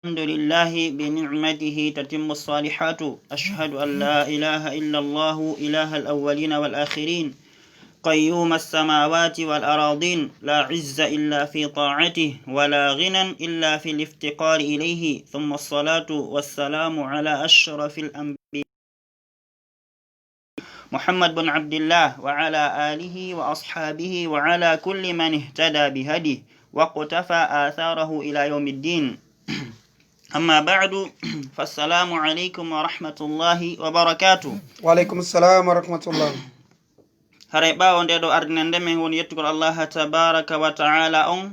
الحمد لله بنعمته تتم الصالحات أشهد أن لا إله إلا الله إله الأولين والآخرين قيوم السماوات والأراضين لا عز إلا في طاعته ولا غنى إلا في الافتقار إليه ثم الصلاة والسلام على أشرف الأنبياء محمد بن عبد الله وعلى آله وأصحابه وعلى كل من اهتدى بهديه واقتفى آثاره إلى يوم الدين أما بعد فالسلام عليكم ورحمة الله وبركاته. وعليكم السلام ورحمة الله. haray ɓawo nde ɗo ardinande men woni yettugol Allah tabaraka wa ta'ala on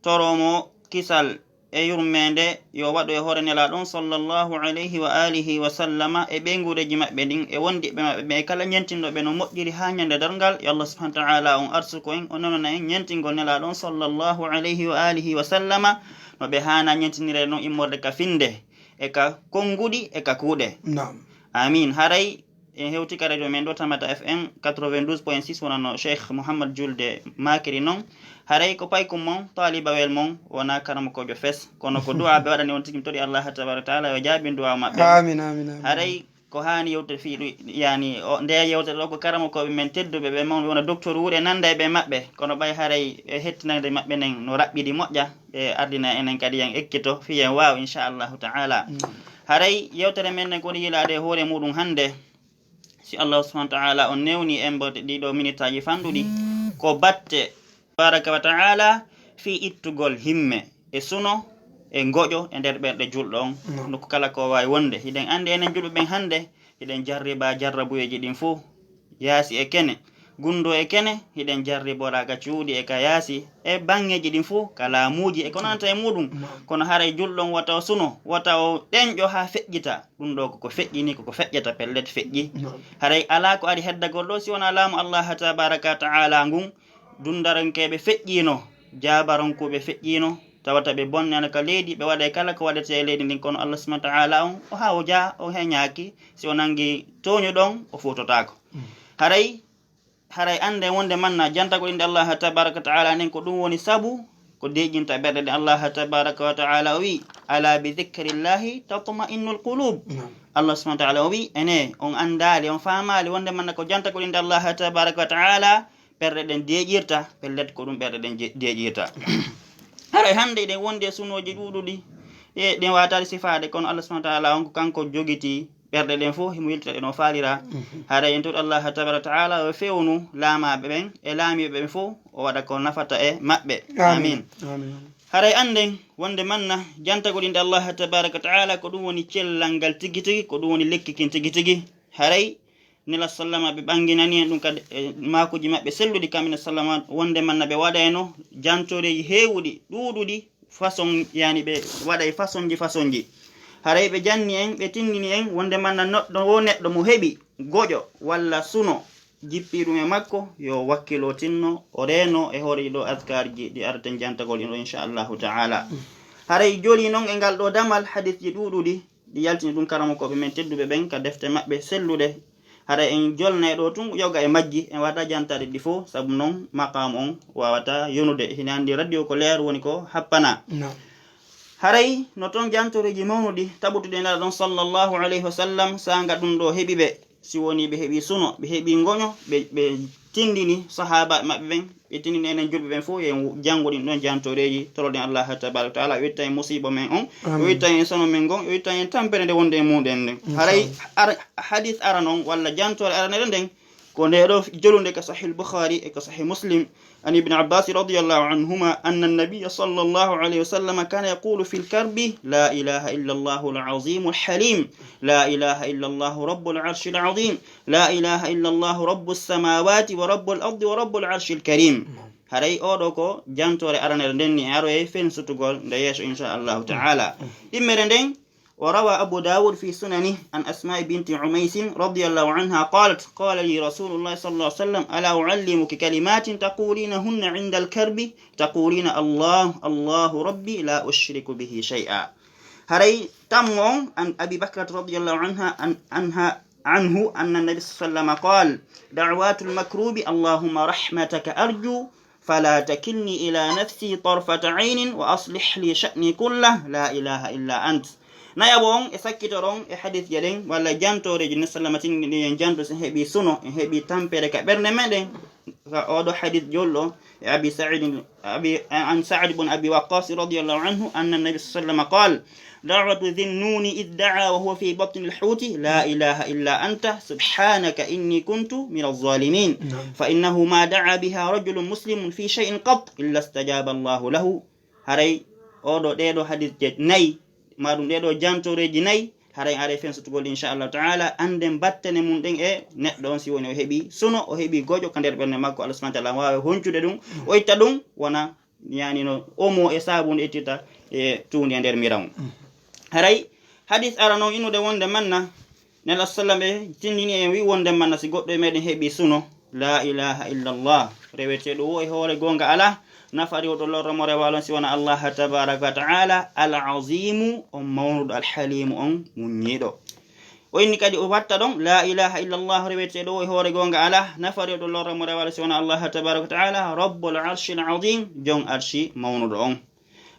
toromo kisal e yurmende yo waɗo e hoore nelaɗon sallallahu alayhi wa alihi wa sallama e ɓeygureji maɓɓe ɗin e wondiɓe maɓɓe ɓe kala ñentinɗoɓe no moƴƴiri ha ñande dargal yo Allah subhanahu wa ta'ala on arsuko en o nonona en ñentingol nelaɗon sallallahu alayhi wa alihi wa sallama no ɓe hana ñentinire noon immorde ka finde e ka konguɗi e ka kuuɗe. Amin. haray e hewtika radio men ɗo tamata fm 92.6 wonano cheikh Mouhammad julde makiri noon haray ko paykum mon talibawel mon wona karamokojo fes kono ko du'a ɓe waɗani on tigi toɗi Allah tabaraka taala yo jaabi du'a maɓɓe. Amin amin. haray ko hani yewte fiiɗu yani nde yewte ɗo ko karamokoɓe men tedduɓe ɓe mawɓe wona docteur wuure nanda e ɓe maɓɓe kono ɓay haray e hettinande maɓɓe nen no raɓɓiɗi moƴƴa e ardina enen kadi yen ekkito fiyen waw inchallahu taala. haray yewtere men nen koni yiilade e hoore muɗum hande si Allah subhanahu wa ta'ala on newni en bo ɗiɗo minitaji fanɗuɗi ko batte baraka wa ta'ala fi ittugol himme e suno e goƴo e nder ɓerɗe julɗo on no kala ko wawi wonde. hiɗen andi enen julɓe ɓen hande hiɗen jarriba jarrabuyeji ɗin fo yaasi e kene gundo e kene hiɗen jarriboraga cuuɗi e ka yaasi e bangeji ɗin fo ka laamuji e ko nanta e muɗum kono haray julɗon wata o suno wata o ɗenƴo ha feƴƴita ɗum ɗo koko feƴƴini koko feƴƴata pellet feƴƴi. haray ala ko ari heddagol ɗo si wona laamu Allah tabaraka ta'ala ngun dundarankeɓe feƴƴino jabaronkuɓe feƴƴino tawata ɓe bonnana ka leydi ɓe waɗa kala ko waɗete e leydi ndin kono Allah subhanahu wa ta'ala on o ha o jaa o heñaki si o nangi toñu ɗon o futotako. haray ande wonde manna jantagol inde Allah tabaraka wa ta'ala nen ko ɗum woni sabu ko deƴinta ɓerɗe ɗe Allah tabaraka wa ta'ala o wi ala bi dhikrillahi tatma'innul qulub. Allah subhanahu wa ta'ala o wi ene on andali on famali wonde manna ko jantagol inde Allah tabaraka wa ta'ala ɓerɗe ɗen deƴirta pellet ko ɗum ɓerɗe ɗen deƴirta. haray hande ɗen wonde e sunoji ɗuɗuɗi e ɗen watade sifade kono Allah subhanahu wa ta'ala on ko kanko jogiti ɓerɗe ɗen fof himo yiltita ɗe no falira. haray en tuɗo Allah tabaraka ta'ala o fewnu laamaɓe ɓen e laamiɓe ɓen fof o waɗa ko nafata e maɓɓe. Amin. haray anden wonde manna jantagol inde Allah tabaraka ta'ala ko ɗum woni cellal ngal tigi tigi ko ɗum woni lekkikin tigi tigi. haray nela sallama ɓe ɓanginani en ɗum kadi makuji maɓɓe selluɗi kamina sallama wonde manna ɓe waɗayno jantoreji hewuɗi ɗuɗuɗi façon yani ɓe waɗay façon ji. haray ɓe janni en ɓe tindini en wonde manna neɗɗo mo heɓi goƴo walla suno jippi ɗum e makko yo wakkilo tinno o reno e hoore ɗo azkar ji ɗi arten jantagol ɗo inchallahu ta'ala. haray joli noon e ngal ɗo damal hadith ji ɗuɗuɗi ɗi yaltini ɗum karamokoɓe men tedduɓe ɓen ka defte maɓɓe selluɗe. haray en jolnay ɗo tun yoga e majji en wata jantade ɗi fo saabu noon maqam on wawata yonude hina andi radio ko leer woni ko happana. haray no toon jantoreji mawnuɗi taɓutuɗe nela ɗon sallallahu alayhi wa sallam sanga ɗum ɗo heeɓi ɓe si woni ɓe heeɓi suno ɓe heeɓi goño ɓe tindini sahaba maɓɓe ɓen ɓe tindini enen julɓe ɓen fof en jangoɗin ɗon jantoreji toroɗen Allah tabaraka ta'ala o itta en musiba men on o itta en sono men gon o itta en tampere nde wonde e muɗen nden. haray hadith ara noon walla jantore aranere nden ko nde ɗo jolude ka sahih bukhari e ka sahih muslim عن ابن عباس رضي الله عنهما أن النبي صلى الله عليه وسلم كان يقول في الكرب لا إله إلا الله العظيم الحليم لا إله إلا الله رب العرش العظيم لا إله إلا الله رب السماوات ورب الأرض ورب العرش الكريم. haray oɗo ko jantore aranere nden ni aro e fen sutugol nde yeeso inchallahu ta'ala. immere nden وروى أبو داود في سننه عن أسماء بنت عميس رضي الله عنها قالت قال لي رسول الله صلى الله عليه وسلم ألا أعلمك كلمات تقولينهن عند الكرب تقولين الله الله ربي لا أشرك به شيئا. هري تمون عن أبي بكر رضي الله عنه أن النبي صلى الله عليه وسلم قال دعوات المكروب اللهم رحمتك أرجو فلا تكلني إلى نفسي طرفة عين وأصلح لي شأني كله لا إله إلا أنت. Nayabong esakitoron e hadith yelen wala jantore jinna sallamatin ni janto se hebi suno e hebi tampere ka berne meden ka odo hadith jollo e abi sa'id an sa'id ibn abi waqqas radiyallahu anhu anna an-nabiy sallallahu alayhi wasallam qala دعوة ذي النون إذ دعا وهو في بطن الحوت لا إله إلا أنت سبحانك إني كنت من الظالمين فإنه ما دعا بها رجل مسلم في شيء قط إلا استجاب الله له. هري أودو ديدو حديث جد ناي ما دون ديدو جانتو ريجي ناي هري عاري فين ستقول إن شاء الله تعالى أندم باتني من دين دون سيوني وهبي سنو وهبي غوجو كندير بنا ماكو الله سبحانه وتعالى وهنچو دون ويتدون وانا يعني نو أمو إسابون إتتا توني أندر ميراون. haray hadith arano inu de wonde manna nela sallam be tindini en wi wonde manna si goddo meden hebi suno la ilaha illa allah rewete do e hore gonga ala nafari do lorro mo rewalon si wana allah tabaaraka wa ta'ala al azim mawlud al halim munyido o inni kadi o watta don la ilaha illa allah rewete do e hore gonga ala nafari do lorro mo rewalon si wana allah tabaaraka wa ta'ala rabbul arshil azim jon arshi mawlud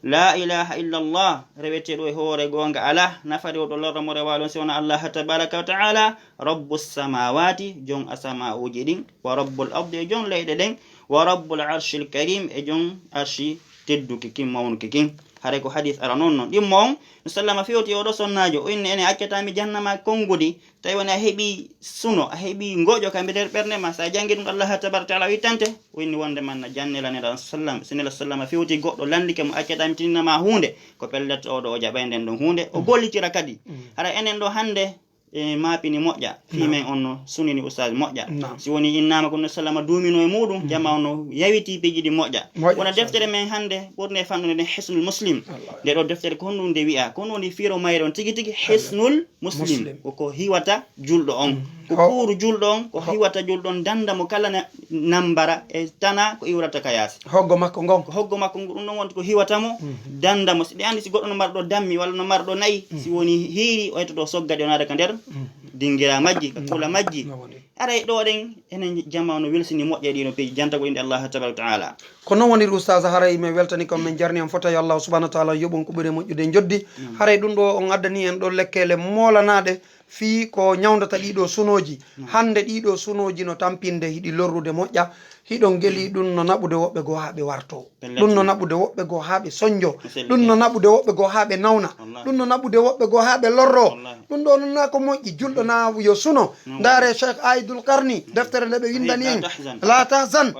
لا إله إلا الله ربيتي روي هو رغونغا على نفري ودولار مريوالون سيونا الله تبارك وتعالى رب السماوات جون أسماء وجدين ورب الأرض جون ليدين ورب العرش الكريم جون أرشي تدو كيكين مون كيكين hareko hadith aranon di mom sallama fioti o do sonnajo o inni ene accata mi jannama kongudi tay wona hebi suno a hebi ngojo kambe der berne ma sa jangi dum Allah tabaraka taala witante o inni wonde man jannela ne sallam sinela sallama fioti goddo landike mo accata mi tinnama hunde ko pellet o do jabenden don hunde o gollitira kadi ara enen do hande e mapini moƴƴa fimen onno sunini Oustaz moƴƴa si woni innama kono sallama dumino e mudum jama onno yawiti pejidi moƴƴa wona deftere men hande ɓurde fannude ne hisnul muslim de do deftere ko honnude wi'a kono woni firo mayre on tigi tigi hisnul muslim ko hiwata juldo on ko kuru juldo on ko hiwata juldo on danda mo kala nambara e tana ko iwrata kayasi hoggo makko dum non wonto ko hiwata mo danda mo sidi andi si goddo no mardo dammi walla no mardo nayi si woni hiiri o to soggade onade ka der dingira majji kula majji aray do den enen jamanu welsini moƴƴe dino pe jantago inde Allah tabaraka taala ko non woni Oustaz haray me weltani ko men jarni am fota ya Allah subhanahu wa ta'ala yobon ko bure moƴƴude joddi haray dum do on addani en do lekkele molanade fi ko nyawndata ɗiɗo sunoji hande ɗiɗo sunoji no tampinde hiɗi lorrude moƴƴa hiɗon geli ɗum no naɓude woɓɓe goo haa ɓe warto ɗum no naɓude woɓɓe goo haa ɓe soñjo ɗum no naɓude woɓɓe goo haa ɓe nawna ɗum no naɓude woɓɓe goo haa ɓe lorro ɗum ɗo nona ko moƴƴi julɗo na yo suno ndaare cheikh aidul karni deftere nde ɓe windani en la tahzan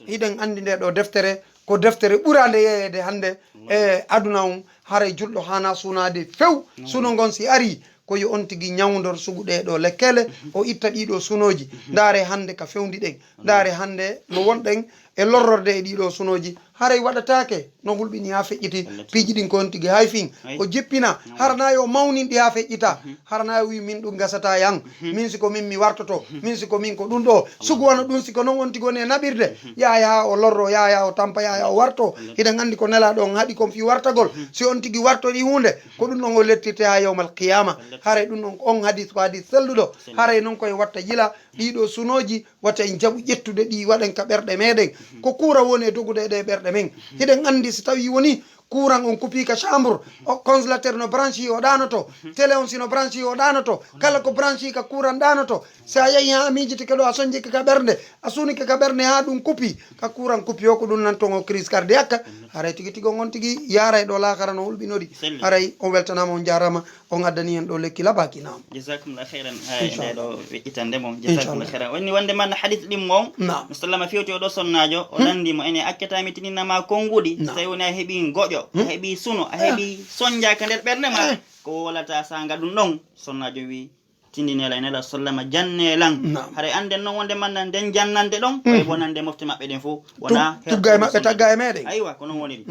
hiɗen andi nde ɗo deftere ko deftere ɓurande yeyede hande e aduna on haray julɗo hana sunade few suno gon si ari ko yo on tigi nyawdor suguɗe ɗo lekkele o itta ɗiɗo sunoji ndaare hande ka fewndi ɗen ndaare hande no wonɗen e lorrorde e ɗiɗo sunoji haray waɗatake no hulɓini ha feƴƴiti piiji ɗin ko on tigi hay fin o jippina harana yo mawninɗi ha feƴƴita harana wi min ɗum gasata yan min siko min mi wartoto min siko min ko ɗum ɗo sugu wona ɗum siko non on tigi woni e naɓirde yaya o lorro yaya o tampa yaya o warto hiɗen andi ko nelaɗo on haaɗi kon fi wartagol si on tigi wartoɗi hunde ko ɗum ɗon o lettirte ha yawmal qiyama haray ɗum ɗon on hadis ko hadis selluɗo haray noon koye watta yila ɗiɗo sunoji watta en jaɓu ƴettude ɗi waɗen ka ɓerɗe meɗen ko kuura woni e dogude ɗe ɓerɗe men hiɗen andi so tawi woni courant on kupi ka chambre o congélateur no branchi o ɗanoto télé on sino branchi o ɗanoto kala ko branchi ka courant ɗanoto sa yeehi ha miijiti keɗo a soñjike ka ɓernde a sunike ka ɓernde ha ɗum kupi ka courant kupi o ko ɗum nanton o crise cardiaque haray tigi tigi on tigi yaray ɗo lakara no hulɓinori haray on weltanama on jarama on addani en ɗo lekki labakinama jasakumllah khairan nde ɗo weƴƴitande mo jasakumllah khairan wonni wonde man hadith ɗim mo musallama fewti oɗo sonnajo o landimo ene accatami tininama konguɗi tawi woni a heeɓi goƴo a heeɓi suno a heeɓi soñjaka nder ɓerde ma ko wolata sanga ɗum ɗon sonnajo wi tindinela en ala sallama jannelan haray anden noon wonde manna nden jannande ɗon koye bonande mofte maɓɓe ɗen fof wona tugga e maɓɓe tagga e meɗen aywa ko noon woniri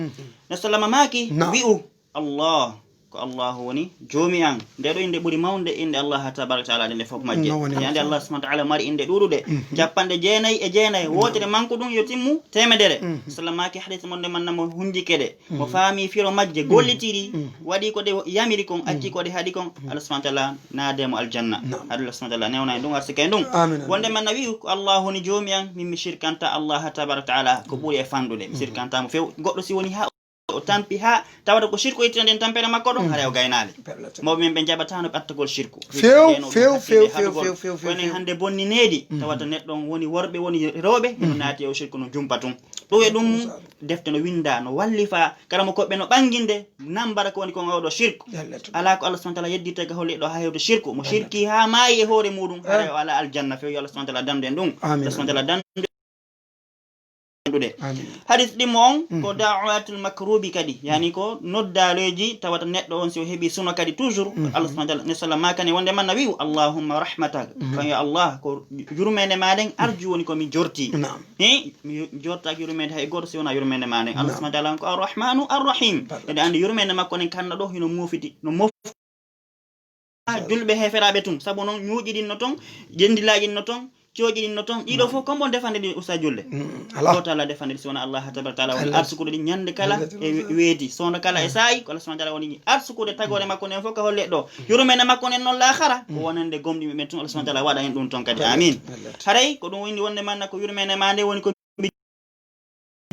no sallama maki wi'u Allah ko Allahu woni joomi an nde ɗo inde ɓuri mawnde inde Allah tabaraka taala nde fof majje ande Allah subhanahu wa ta'ala mari inde ɗuɗuɗe capanɗe jeenayi e jeenayi wotere manko ɗum yo timmu temedere sallamaki hadith mon nde mannamo hunjikeɗe mo faami firo majje gollitiri waɗi ko ɗe yamiri kon acci ko ɗe haɗi kon Allah subhanahu wa ta'ala naademo aljanna Allah subhanahu wa ta'ala newna e ɗum arsika e ɗum wonde manna wi ko Allah woni joomi an min mi shirkanta Allah tabaraka taala ko ɓuri e fanɗude mi shirkantamo few goɗɗo si woni ha o tampi ha tawata ko shirku ittino nden tampere makko ɗon hara o gaynali mawɓe men ɓe jaɓatano ɓattagol shirku few kone hande bonni needi tawata neɗɗon woni worɓe woni rewɓe eno naati o shirku no jumpa tun ɗo e ɗum defte no winda no wallifa kala mo koɓɓe no ɓanginde nambara ko woni kon awɗo shirku ala ko Allah subhanahu wa ta'ala yeddita ga holliɗo ha hewde shirku mo shirki ha maayi e hoore muɗum hara o ala aljanna few yo Allah subhanahu wa ta'ala dandu en ɗum Allah subhanahu wa ta'ala dandu hadith ɗimmo on ko da'watul makrubi kadi yani ko noddaleji tawata neɗɗo on si o heeɓi suno kadi toujours Allah subhanahu wa ta'ala ne sallama kane wonde manna wi'u allahumma rahmatak kan ya Allah ko yurmede maɗen arju woni komi jorti mi jortaki yurmede hay goto si wona yurmede maɗen Allah subhanahu wa ta'ala ko arrahmanu arrahim ede andi yurmede makko nen kanna ɗo hino mofiti no julɓe heferaɓe tun saabu noon ñuuƴi ɗin no ton jendilaji no ton cooji ɗin no ton ɗiɗo fof comme on defande ɗi Oustaz Julle goto Allah defande ɗi si wona Allah tabaraka taala woni arsukude ɗi ñande kala e weeti sonda kala e saayi ko Allah subhanahu wa ta'ala woni arsukude tagore makko nen fof ka holle ɗo yurmene makko nen noon lahara ko wonande gomɗiɓe ɓen tun Allah subhanahu wa ta'ala waɗa hen ɗum ton kadi amin haray ko ɗum windi wonde manna ko yurmene ma nde woni ko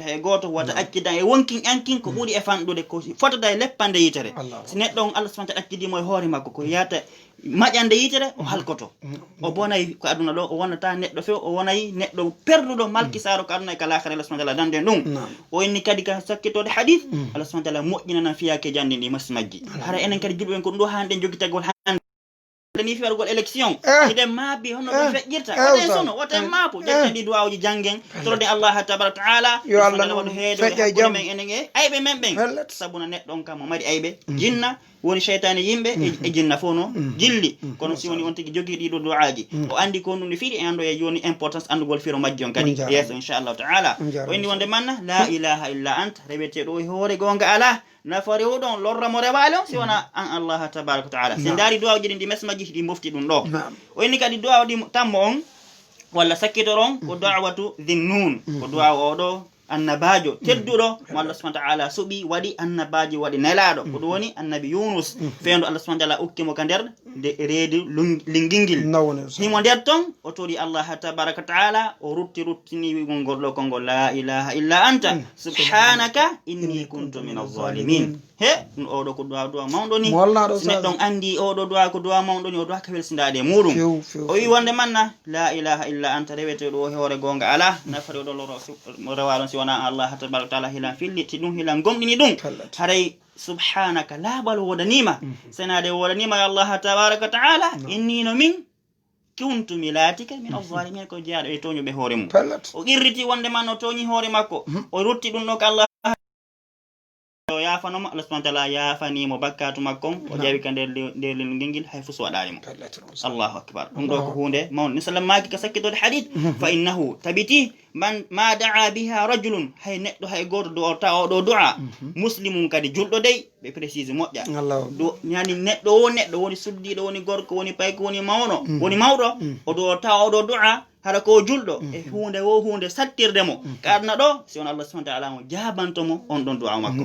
e goto wata accidan e wonkin ankin ko ɓuuri e fanɗude ko fotata e leppande yitere si neɗɗo on Allah subhanahu wa ta'ala accidimo e hoore makko ko yata maƴande yitere o halkoto o bonayi ko aduna ɗo o wonata neɗɗo few o wonayi neɗɗo perduɗo malkisaro ko aduna e ka lahara Allah subhanahu wa ta'ala dande ɗum o inni kadi ka sakkitode hadith Allah subhanahu wa ta'ala moƴƴinana fiyake jandi ndi masi majji hara enen kadi julɓe en ko ɗum ɗo hande jogitagol ni fi wargol élection ide maabi hono ɓe feƴƴirta woten sono woten maapo ƴetten ɗi duwawji janggen torode Allah tabaraka taala yo Allah waɗu heedo men enen e ayɓe men ɓen sabuna neɗɗo on kam mo mari ayɓe jinna woni cheytane yimɓe e jinna fof no jilli kono si woni on tigi jogii ɗiɗo du'aji o andi ko ɗum ne fiiɗi e anndo e joni importance andugol firo majji on kadi yeeso inchallahu taala o inni wonde manna la ilaha illa anta reweteɗo e hoore gonga ala nafa rewɗon lorra mo rewale on si wona an Allah tabaraka taala si daari duwawji ɗi ndi mes majji ɗi mofti ɗum ɗo o inni kadi duwaw ɗi tammo on walla sakkitoron ko da'watu dhinnun ko duwaw oɗo annabajo tedduɗo mo Allah subhanahu wa ta'ala suɓi waɗi annabaji waɗi nelaɗo ko ɗum woni annabi Yunus fewndo Allah subhanahu wa ta'ala ukkimo ka nder reedi lingingil himo nder ton o tori Allah tabaraka ta'ala o ruttini wigol ɗo konngol la ilaha illa anta subhanaka inni kuntu min az-zalimin he oɗo ko duwa mawɗo ni neɗɗon andi oɗo duwa ko duwa mawɗo ni o duwa ka welsindade muɗum o wi wonde manna la ilaha illa anta reweteɗo o hoore gonga ala nafare ɗo loro rewalon si wona Allah tabaraka taala hilan filliti ɗum hilan gomɗini ɗum haray subhanaka laɓal wodanima senade wodanima ya Allah tabaraka taala innino min kuntu mi laatika min az-zalimin ko jeyaɗo e toñuɓe hoore mum o irriti wonde man o toñi hoore makko o rutti ɗum ɗo ko Allah o yafanoma Allah subhanahu wa ta'ala yafanimo bakkatu makkon o ƴawi ka nder ngel hay fus waɗanimo Allahu akbar ɗum ɗo ko hunde mawde ni sallam maki ka sakkitode hadith fa innahu tabiti man ma da'a biha rajulun hay neɗɗo hay goto do ta oɗo du'a muslimun kadi julɗo dey ɓe précise moƴƴa yani neɗɗo woni suddiɗo woni gorko woni payko woni mawɗo o do ta oɗo du'a hara ko julɗo e hunde sattirde mo kadna ɗo si on Allah subhanahu wa ta'ala mo jabantomo on ɗon du'a makko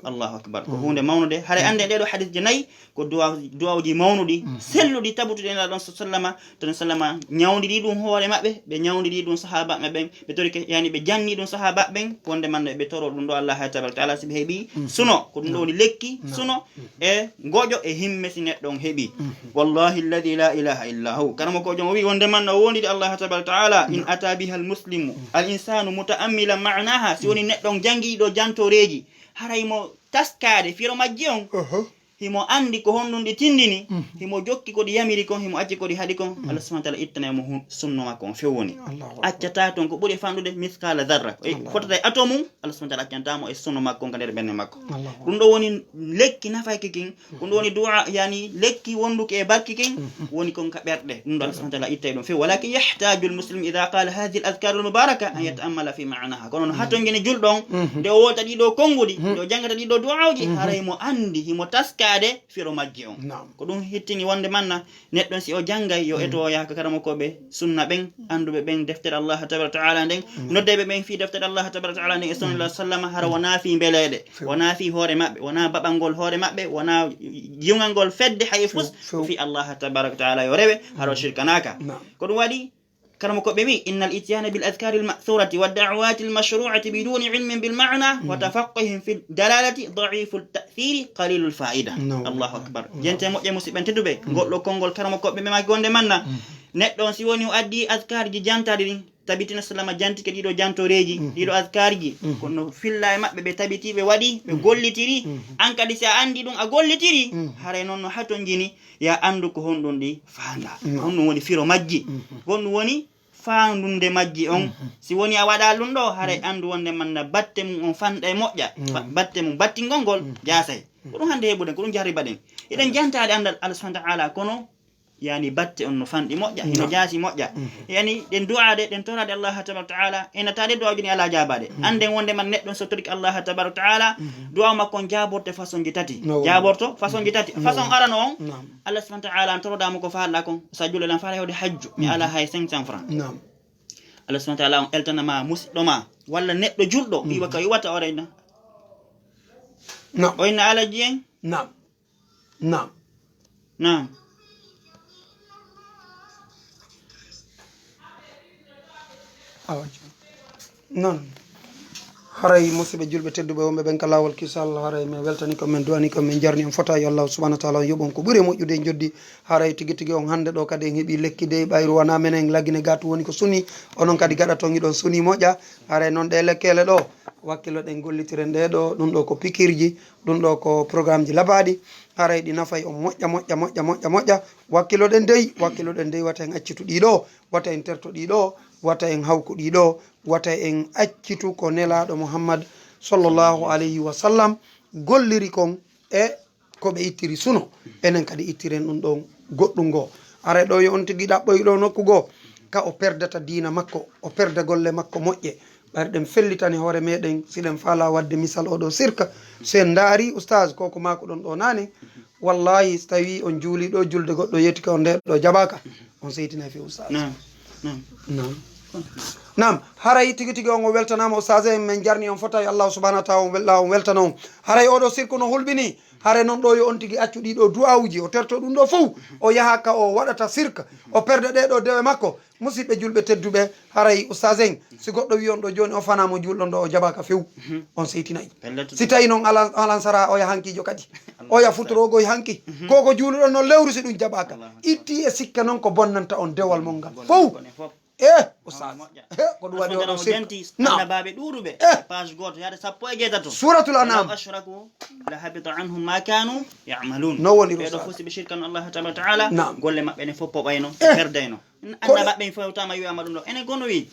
Allahu akbar ko hunde mawnude hare ande ɗeɗo hadith je nayi ko du'awji mawnuɗi selluɗi tabutuɗe ena ɗon sallama ñawdiri ɗum hoore maɓɓe ɓe ñawdiri ɗum sahaba maɓɓe ɓe torike yani ɓe janni ɗum sahaba ɓen wonde man ɓe toro ɗum ɗo Allah tabaraka ta'ala si ɓe heeɓi suno ko ɗum ɗo woni lekki suno e goƴo e himme si neɗɗo on heeɓi wallahi alladhi la ilaha illa hu kanamo ko jom o wi wonde man no wondide Allah tabaraka ta'ala in ata biha al muslimu al insanu muta'ammilan ma'naha si woni neɗɗo on jangi ɗo jantoreji haray mo taskade firo majji on himo andi ko honɗum ɗi tindini himo jokki ko ɗi yamiri kon himo acci ko ɗi haɗi kon Allah subhanahu wa ta'ala ittanemo sunno makko on fewwoni accata ton ko ɓuuri fanɗude miskala darra fotata e ato mum Allah subhanahu wa ta'ala accantamo e sunno makko ka nder ɓernde makko ɗum ɗo woni lekki nafaki kin ɗum ɗo woni du'a yani lekki wonduki e barki kin woni kon ka ɓerɗe ɗum ɗo Allah subhanahu wa ta'ala ittay ɗum few walakin yahtaju al muslim idha qala hadhihi al adhkar al mubaraka an yata'ammala fi ma'naha kono no hatto ngene julɗon nde o wolta ɗiɗo konngudi nde o jangata ɗiɗo du'awji haray mo andi himo taska du'ade firo majji on ko dum hittini wonde manna neddon si o jangay yo eto yaaka karamo ko be sunna ben andube ben deftere Allah tabaraka taala den noddebe ben fi deftere Allah tabaraka taala den sallallahu alaihi wasallam har wana fi belede wana fi hore mabbe wana babangol hore mabbe wana yungangol fedde hay fus fi Allah tabaraka taala yo rewe haro shirkanaka ko dum wadi كرمكم بمي إن الإتيان بالأذكار المأثورة والدعوات المشروعة بدون علم بالمعنى وتفقه في الدلالة ضعيف التأثير قليل الفائدة الله أكبر جنت مسلم تدبي قول لو كونغول كرمكم بمي ما يقول دمنا نتون سيوني يؤدي أذكار جانتا دين tabitina salama janti ke dido janto reji dido azkarji kono filla mabbe be tabiti be wadi be gollitiri an kadi sa andi dum a gollitiri hare non no haton jini ya andu ko hondon di faanda honno woni firo majji honno woni faandunde majji on si woni a wada lun do hare andu wonde manna batte mum on fanda e mojja batte mum batti gongol jasay ko dum hande hebude ko dum jariba den eden jantade andal Allah subhanahu wa ta'ala kono yani batte on no fandi mojja hino jaasi mojja yani den du'ade den torade Allah tabaraka taala ena tade du'a jini ala jabade ande wonde man neddon so torik Allah tabaraka taala du'a makko jaborte façon jitati jaborto façon jitati façon arano on Allah subhanahu wa ta'ala toroda mako faala kon sa julle lan faala hewde hajju mi ala hay 500 francs Allah subhanahu wa ta'ala on eltana ma musdo ma walla neddo juldo wi waka yiwata orayna o inna ala jien nam non haray musidɓe julɓe tedduɓe wonɓe ɓen ka lawol kisal haray min weltani ko min duwani ko min jarni on fota yo Allah subhanahu wa ta'ala yoɓon ko ɓuuri moƴƴude e joddi haray tigui tigui on hande ɗo kadi en heeɓi lekkide ɓayru wona menen laggine gatu woni ko suni onon kadi gaɗa ton iɗon suni moƴƴa haray noon ɗe lekkele ɗo wakkilo ɗen gollitiren ɗe ɗo ɗum ɗo ko pikirji ɗum ɗo ko programme ji labaɗi haray ɗi nafay on moƴƴa wakkilo ɗen dey wata en accitu ɗiɗo wata en terto ɗiɗo wata en hawku ɗiɗo wata en accitu ko nelaɗo Mouhammad sallllahu alayhi wa sallam golliri kon e koɓe ittiri suno enen kadi ittiren ɗum ɗon goɗɗum ngo ara ɗo yo on tigui ɗaɓɓoy ɗo nokku goo ka o perdata dina makko o perda golle makko moƴƴe ɓayre ɗen fellitani hoore meɗen siɗen faala wadde misal oɗo sirka sen daari oustaz koko mako ɗon ɗo nane wallahi so tawi on juuli ɗo julde goɗɗo yetti ka on nde ɗo jaɓaka on seytina fi oustaz nam haray tigi tigi on o weltanama oustaz en min jarni on fota Allah subhanahu wa ta'ala on weltana on haray oɗo sirku no hulɓini hare noon ɗo yo on tigui accu ɗiɗo du'awuji o terto ɗum ɗo fof o yaha ka o waɗata sirka o perda ɗeɗo dewe makko musidɓe julɓe tedduɓe haray oustaz en si goɗɗo wi on ɗo joni o fanamo julɗon ɗo o jaɓaka few on seytinayi si tawi noon alansara o yahankijo kadi o ya futorogoy hanki koko juuluɗon noon lewru si ɗum jaɓaka itti e sikka noon ko bonnanta on dewal mol ngal fof oustaz ko ɗum waɗi oɗo annabaɓe ɗuuɗuɓe page goto yaade 17 suratul anam ashraku la habita anhum ma kanu ya'malun no woni ɓeɗo fosi ɓe shirkanu Allah tabaraka wa ta'ala golle mabɓe ne fof poɓayno perdayno annabaɓe fewtama wiyama ɗum ɗo enen gono wi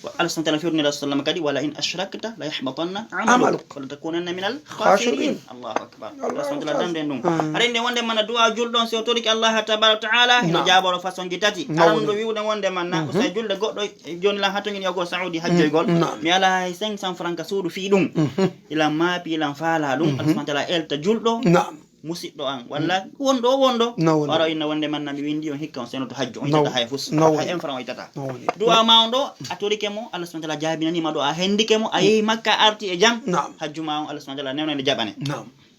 Allah subhanahu wa ta'ala firni rasulullah kadi wala in ashrakta la yahbatanna 'amaluk wa la takunanna minal khasirin Allahu akbar Allah subhanahu wa ta'ala dande ɗum arende wonde man du'a julɗon so toriki Allah tabaraka wa ta'ala hino jaboro façon ji tati arando wiwde wonde man so julde goɗɗo joni lan hatto ngin yogo saudi hajjoygol mi ala 500 francs suudu fi ɗum ila maapi ila faala ɗum Allah subhanahu wa ta'ala elta julɗo musidɗo an walla wondo waro inna wonde man mi windi on hikka on senoto hajjo on yitata hay fus hay en franc on yitata du'a ma on ɗo a torike mo Allah subhanahu wa ta'ala jabinanima ɗo a hendike mo a yehi makka arti e jam hajju ma on Allah subhanahu wa ta'ala newnande jaɓane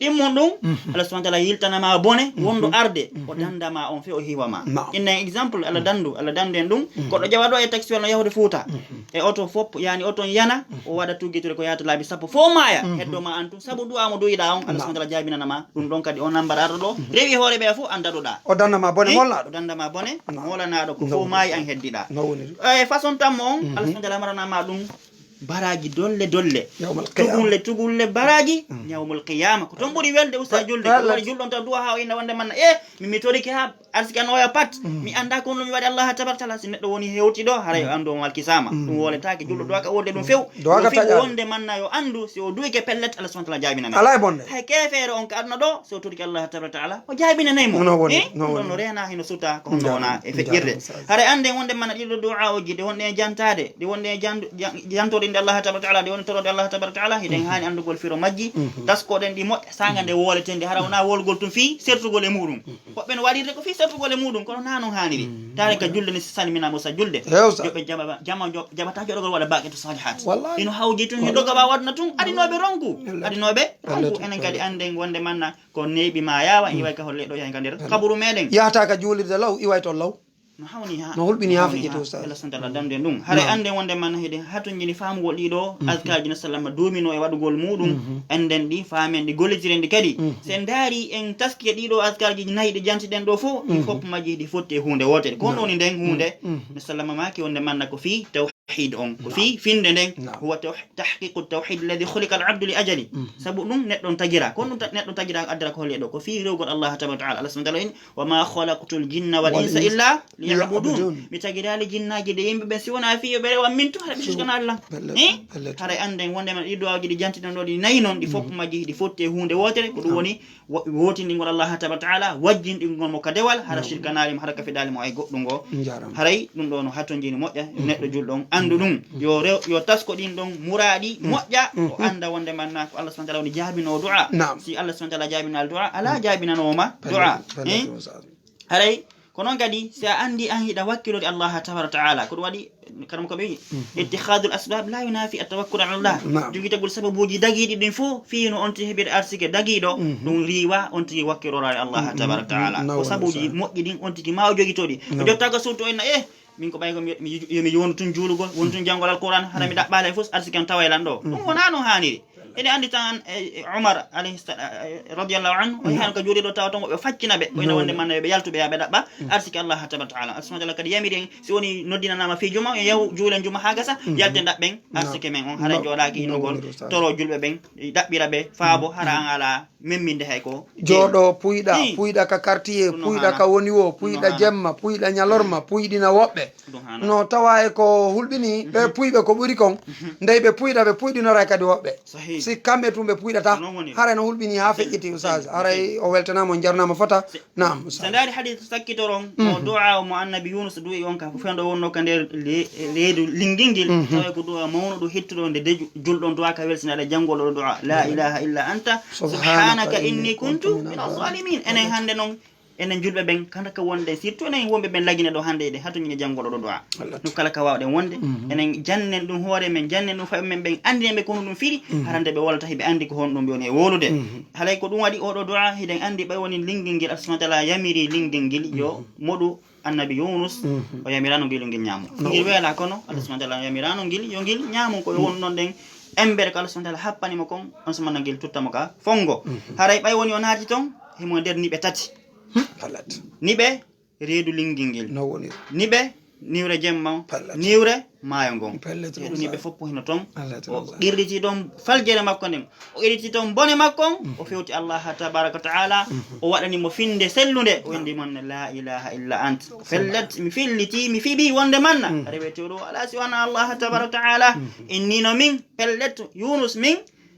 ɗimmon ɗum Allah subhanahu wa ta'ala yiltanama bone wondo arde o dandama on fe o hiwama inna exemple Allah dandu en ɗum goɗɗo jawaɗo e taxi no yahude Fouta e oto fop yani oton yana o waɗa tugguitude ko yata laabi sappo fo maya heddoma an tum saabu du'a mo duyiɗa on Allah subhanahu wa ta'ala jabinanama ɗum ɗon kadi on nambar arɗo ɗo rewi hoore ɓe fof an daɗoɗa o dandama bone mollaɗo o dandama bone molanaɗo ko fo maayi an heddiɗa e façon tammo on Allah subhanahu wa ta'ala maranama ɗum baraji dolle tugulle baraji yawmul qiyamah ko ton ɓuuri welde usta julde ko woni julɗon taw duwa ha o inna wonde manna mi toriki ha arsiki an oya pat mi anda ko no mi wadi Allah tabaraka taala si neddo woni hewti do haray ando mal kisama dum woletaake juldo do ka wonde dum few wonde manna yo andu si o duike pellet Allah subhanahu wa ta'ala jabina ala bonde hay kefere on ka adna do so turki Allah tabaraka taala o jabina naymo no rena hino suta ko hono wona e fejjirde haray ande wonde manna dido du'a o jide wonde jantade di wonde jantode inde Allah tabaraka taala di wonde torode Allah tabaraka taala hiden hani andugol firo majji taskoden di modde sangande woletende hara wona wolgol tum fi sertugol e mudum hobbe no wadirde ko fi sertugol e mudum kono nanon haniri tare ka julde ni salmina musa julde jobbe jabata jodogol wala baqatu salihat ino hawji tun hidoga ba wadna tun adinobe ronku enen kadi anden wonde manna ko nebi ma yawa iway ka holle do yanka der kaburu meden yata ka julirde law iway to law no hawni ha no hulbini ha fiji to Oustaz Allah santala damde dum hare ande wonde man hede hatun jini famugol dido azkar jina sallama domino e wadugol mudum enden di famen di golitirendi kadi sen dari en taskiya dido azkar ji nayi de jantiden do fo fop maji di fotte hunde wotere ko non den hunde sallama maki wonde man ko fi tawhid on ko fi finde den huwa tahqiq at-tawhid alladhi khuliqa al-'abd li ajali sabu dum neddon tagira ko dum neddon tagira addara ko holle do ko fi rewgol Allah tabaraka ta'ala Allah subhanahu wa ta'ala wa ma khalaqtul jinna wal insa illa liya'budun mi tagirali jinnaji de yimbe be si wona fi be rewa mintu hada biskana Allah hare anden wonde man ido awji di jantiden do di nayi non di fop maji di fotte hunde wotere ko dum woni wotindingol Allah tabaraka ta'ala wajjindingol mo kadewal hada shirkanali hada kafidali mo ay goddum go haray dum do no haton jini modja neddo juldon andu dum yo tasko din don muradi modja o anda wonde man na ko Allah subhanahu wa ta'ala woni jabino du'a si Allah subhanahu wa ta'ala jabina du'a ala jabina no ma du'a haray kono kadi sa andi an hida wakkilode Allah tabaraka ta'ala ko wadi karam ko be ittikhadul asbab la yunafi at-tawakkul ala Allah jogitagol sababuji dagidi din fu fiino onti hebir arsike dagido dum riwa onti wakkilore Allah tabaraka ta'ala ko sabuji moddi din onti ki maaw jogitodi jottaga surto en min ko baygo mi wonu tun juulugol wonu tun jangol alquran hana mi dabbale fus arsike on tawaylan do dum wona no haniri ene andi tan Umar alayhi radiyallahu anhu o han ko jodi do taw ton be faccina be ina wonde man be yaltube ya be dabba arsiki Allah tabaraka ta'ala asma kadi yamiri si woni noddina nama fi juma yaw juulen juma hagasa yalte dabben arsiki men on hara jodaaki inogol toro julbe ben dabbira be faabo hara ala memminde hay ko jodo puyda ka quartier puyda ka woni wo puyda jemma puyda nyalorma puydina wobbe no tawa e ko hulbini be puybe ko buri kon ndey be puyda be puydinora kadi wobbe si kambe tumbe puydata hare no hulbini ha fejjiti Oustaz haray o weltanamo jarnama fota naam sandari hadith sakkitoron o du'a mo annabi Yunus du'i on ka fendo wonno ka der leedu lingingil tawa ko du'a mawno do hettudo de juldon du'a ka welsinade jangol du'a la ilaha illa anta subhanaka inni kuntu min az-zalimin enen hande non enen julbe ben kanda ka wonde surtout enen wombe ben lagine do hande de hatu ngi jangolo do du'a no kala ka wawde wonde enen jannen dum hoore men jannen dum fa men ben andi be kono dum firi harande be wolata hibe andi ko hon dum woni e wolude halay ko dum wadi o do du'a hiden andi be woni lingingil asma ta'ala yamiri lingingil yo modu annabi Yunus o yamirano gil ngil nyaamu ngil wela kono asma ta'ala yamirano gil yo gil nyaamu ko won non den ember kala asma ta'ala happani mo kon on sama ngil tuttamo ka fongo haray bay woni on haati ton himo der ni be tati nibe reedu lingingil no woni nibe niwre jemma niwre maayo ngon nibe foppo hino ton o irriti don faljere makko nem o irriti ton bone makko o fewti Allah tabaraka ta'ala o wadani mo finde sellunde o indi man la ilaha illa ant fellat mi filliti mi fibi wonde manna rewetoro ala siwana Allah tabaraka ta'ala inni no min pellet Yunus min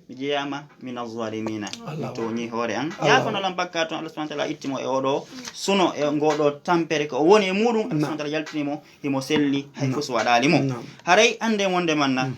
jiyama min az-zalimina to ni hore an ya fa no lam bakka to Allah subhanahu wa ta'ala ittimo e odo suno e ngodo tampere ko woni e mudum Allah subhanahu wa ta'ala yaltinimo himo selli hay fus wadali mo haray ande wonde manna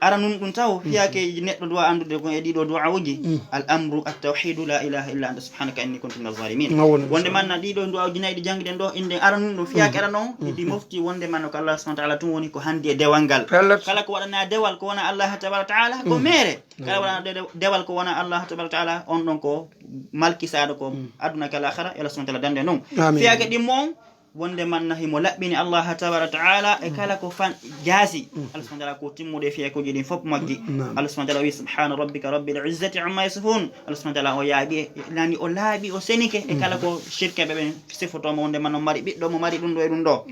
ara nun dum taw fiyake neddo do andude ko e dido du'a wuji al amru at-tauhid la ilaha illa anta subhanaka inni kuntu minaz zalimin wonde manna dido du'a wuji naydi jangiden do inde ara nun dum fiyake ara non di mofti wonde manno ko Allah subhanahu wa ta'ala tun woni ko handi e dewangal kala ko wadana dewal ko wona Allah tabaraka ta'ala ko mere kala wadana dewal ko wona Allah tabaraka ta'ala on don ko malki saado ko aduna kala akhara Allah subhanahu wa ta'ala dande non fiyake di mon wonde man nahi mo labbini Allah tabaraka taala e kala ko fan jaasi Allah subhanahu wa ta'ala ko timmude fi ko jidi fop maggi Allah subhanahu wa ta'ala subhana rabbika rabbil izzati amma yasifun Allah subhanahu wa ta'ala o yaabi nani o laabi o senike e kala ko shirka be sifoto mo wonde man mari biddo mo mari dum do e dum do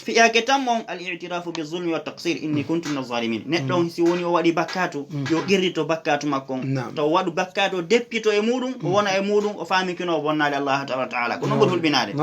fi yake tammon al i'tirafu bi zulmi wa taqsir inni kuntu min az-zalimin neddo si woni o wadi bakkatu yo girrito bakkatu makko to wadu bakkatu deppito e mudum o wona e mudum o faami kino wonnade Allah tabaraka taala ko non bol binade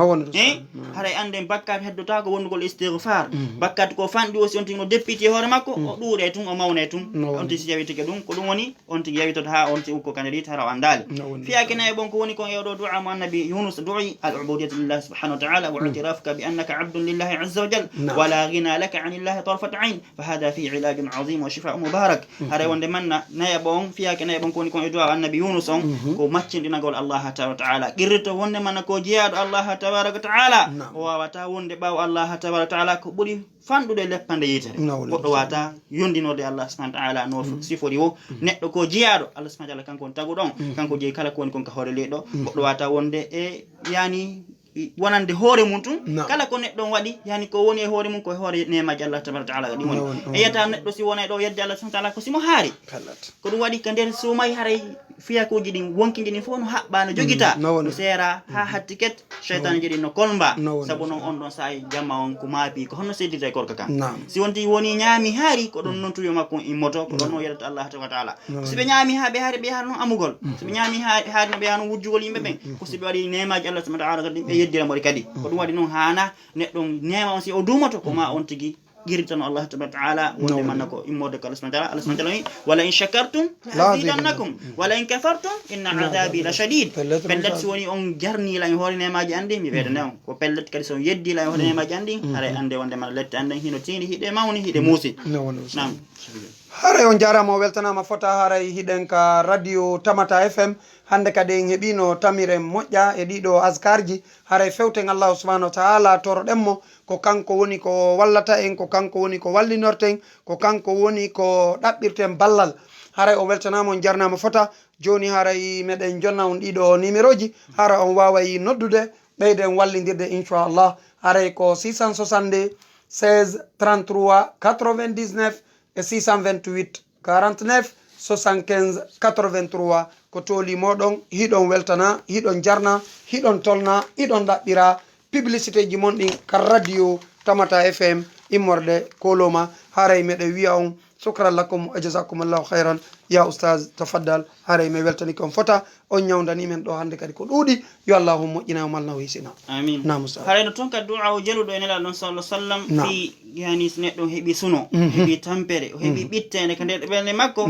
hare ande bakkat heddota ko wondugol istighfar bakkat ko fandi o si on tino deppiti hore makko o duure tun o mawne tun on ti yawitike dum ko dum woni on ti yawitoto ha on ti ko kanadi tara andal fiya kina e bon ko woni ko yewdo du'a mo annabi Yunus du'i al-ubudiyyah lillah subhanahu wa ta'ala wa i'tirafuka bi annaka 'abdun lillahi 'azza wa jalla wa la ghina laka 'an illahi tarfat 'ain fa hada fi 'ilajin 'azim wa shifa'un mubarak hare wonde manna naye bon fiya kina e bon ko woni ko du'a annabi Yunus on ko maccindinagol Allah ta'ala qirrito wonde manna ko jiyaado Allah tabaraka ta'ala o wawata wonde baw Allah tabaraka ta'ala ko buri fandude leppande yitere goddo wata yondinode Allah subhanahu wa ta'ala no sifori wo neddo ko jiyaado Allah subhanahu wa ta'ala kanko tagu don kanko jeyi kala ko woni kon ka hore leedo goddo wata wonde e yani wonande hoore mum tun kala ko neddo wadi yani ko woni e hoore mum ko hoore nemaji Allah tabaraka ta'ala gadi woni e yata neddo si wona do yedde Allah subhanahu wa ta'ala ko simo haari ko dum wadi ka nder sumay haray fiya ko jidi wonkindi ni fo no habba no jogita no sera ha hattiket shaytan jidi no kolba sabu non on don say jamma on ko maapi ko honno sedita korka kan si wonti woni nyaami haari ko don non tuyo makko immoto ko don no yedata Allah tabaraka ta'ala si be nyaami ha be haari be har non amugol si be nyaami haari no be har non wujjugol yimbe ben ko si be wadi nemaji Allah subhanahu wa ta'ala gadi yeddira mo kadi ko dum wadi non hana neddo nema on si o dumato ko ma on tigi giritano Allah tabaraka ta'ala wonde manako immode ko Allah subhanahu wa ta'ala wala in shakartum lazidannakum wala in kafartum inna adabi la shadid pellet si woni on jarni la hore nemaji andi mi weda non ko pellet kadi so yeddi la hore nemaji andi hare ande wonde man lette ande hino tindi hide mawni hide musi nam hare on jarama o weltanama fota haray hiɗen ka radio tamata fm hande kadi en heɓino tamire moƴƴa e ɗiɗo askarji haray fewten allahu subhanahu wa taala toroɗenmo ko kanko woni ko wallata en ko kanko woni ko wallinorten ko kanko woni ko ɗaɓɓirten ballal haray o weltanama on jarnama fota joni haray meɗen jonna on ɗiɗo numéro ji hara on waway noddude ɓeyden wallidirde inchallah haray ko 662 16 33 99 et 628 49 75 83 ko toli moɗon hiɗon weltana hiɗon jarna hiɗon tolna hiɗon ɗaɓɓira publicité ji mon ɗin ka radio tamata fm immorde koloma haray meɗe wiya on shukran lakum wa jazakumullahu khairan ya oustaz tafaddal haray me weltani kon fota on nyawdani men do hande kadi ko duudi yo allah moƴƴina o malna o hisina amin haray no tonka du'a o jeludo en la don sallallahu alaihi wasallam fi yani neddo hebi suno hebi tampere o hebi bittene kande be makko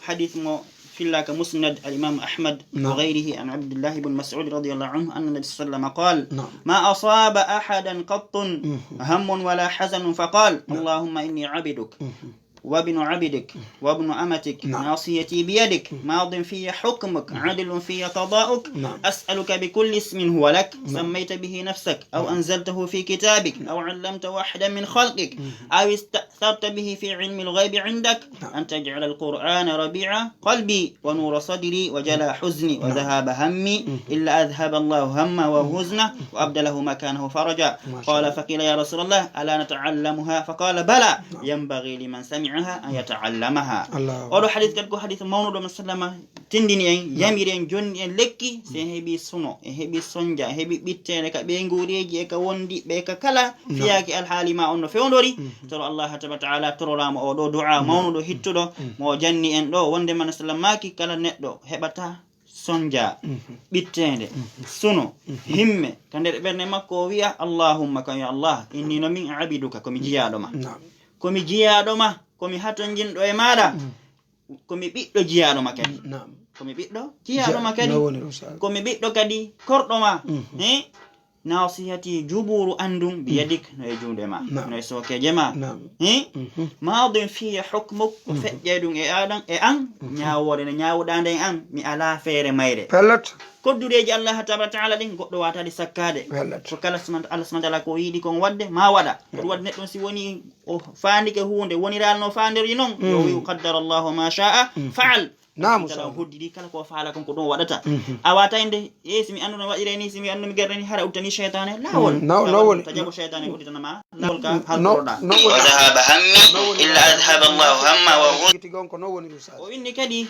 hadith mo فيلا كمسند الإمام أحمد وغيره عن عبد الله بن مسعود رضي الله عنه أن النبي صلى الله عليه وسلم قال ما أصاب أحدا قط هم ولا حزن فقال اللهم إني عبدك وابن عبدك وابن أمتك ناصيتي بيدك ماض في حكمك عدل في قضاؤك أسألك بكل اسم هو لك سميت به نفسك أو أنزلته في كتابك أو علمت واحدا من خلقك أو استأثرت به في علم الغيب عندك أن تجعل القرآن ربيع قلبي ونور صدري وجلاء حزني وذهاب همي إلا أذهب الله همه وحزنه وأبدله مكانه فرجا قال فقيل يا رسول الله ألا نتعلمها فقال بلى ينبغي لمن سمع أن يتعلمها أولو حديث كتكو حديث مونو دوم سلامة تنديني يميرين جوني لكي سيهبي سنو هبي سنجا هبي بيتين كا بينغوريجي كا وندي بيكا كلا فياكي الحالي ما أنو فيوندوري ترى الله تبارك وتعالى ترى رام أو دو دعاء مونو دو هيتو دو مو جاني ان دو وندي من سلاماكي كلا نت دو هبتا sonja bittende suno himme kande berne makko wiya allahumma ka ya allah inni no min abiduka komi jiyaado ma komi jiyaado ma komi haton jinɗo e maɗa komi ɓiɗɗo jiyaɗo ma kadi komi ɓiɗɗo jiyaɗo ma kadi komi ɓiɗɗo kadi korɗo ma nasihati juburu andum biyadik no e juude ma no e sokeje ma maadin fiya hukmuk ko feƴƴe ɗum e aɗan e an ñawode no ñawɗande an mi ala feere mayre pellet koddureji Allah tabaraka taala ɗin goɗɗo watade sakkade ko kala Allah subhanahu wa ta'ala ko yiɗi kon wadde ma waɗa ko wadde neɗɗon si woni o fandike hunde woniralno fanderji noon yo wi qaddara Allahu ma sha'a fa'al naam tala hoddidi kala ko faala kon ko ɗum waɗata a wata inde simi andu no waɗire ni simi andu mi gerdani hara uttani shaytane lawol tajabu shaytane udditanama lawol ka haltoɗa wa dhahaba hammi illa adhaba Allahu hamma wa huwa gon ko no woni o inni kadi